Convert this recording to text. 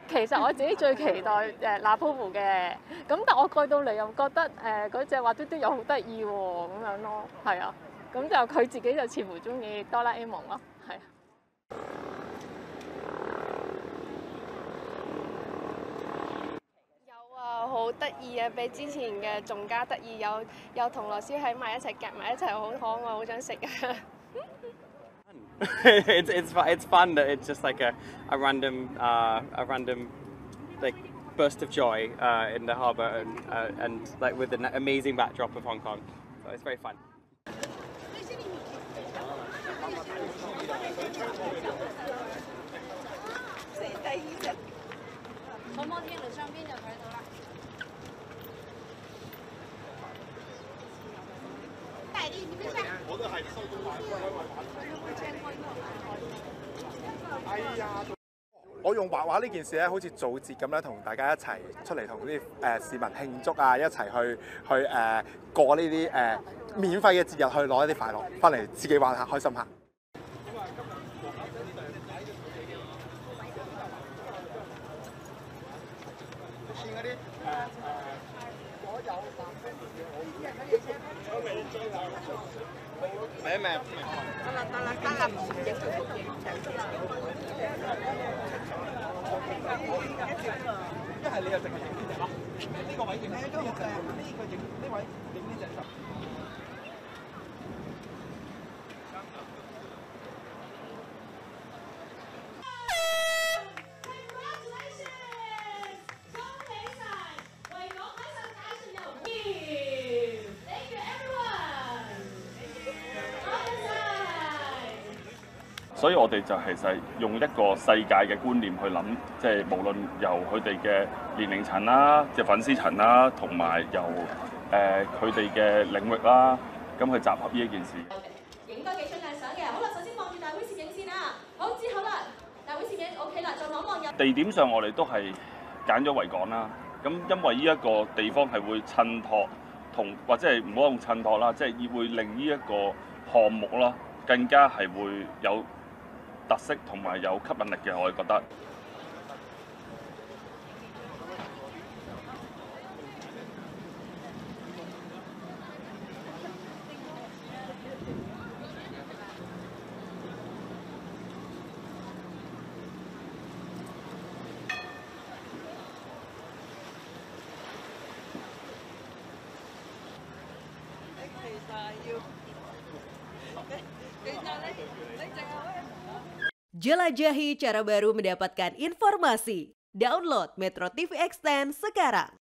其實我自己最期待那鋪鋪嘅，咁但我過到嚟又覺得嗰隻滑嘟嘟又好得意喎，咁樣咯，係啊，咁就佢自己就似乎中意哆啦 A 夢咯，係啊。有啊，好得意啊，比之前嘅仲加得意，有銅鑼燒喺埋一齊夾埋一齊，好可愛，好想食啊！it's fun that it's just like a random like burst of joy in the harbour and like with an amazing backdrop of Hong Kong. So it's very fun. 从摩天轮上面就睇到啦。大力，你们看。我都係收到買。哎呀！我用畫畫呢件事咧，好似做節咁咧，同大家一齊出嚟同啲市民慶祝啊，一齊去過呢啲免費嘅節日，去攞一啲快樂翻嚟自己玩下，開心下。咩？得啦，一係你又淨係影呢隻咯，呢個位影，呢個影，呢位影呢隻。所以我哋就其實用一個世界嘅觀念去諗，即係無論由佢哋嘅年齡層啦、即係粉絲層啦，同埋由佢哋嘅領域啦，咁去集合呢一件事。影多幾張靚相嘅，好啦，首先望住大會攝影先啦。好，之後啦，大會攝影 OK 啦，再望望入。地點上我哋都係揀咗維港啦，咁因為呢一個地方係會襯托同或者係唔好用襯托啦，即係會令呢一個項目啦更加係會有特色同埋有吸引力嘅，我哋覺得。Jelajahi cara baru mendapatkan informasi. Download Metro TV Extend sekarang.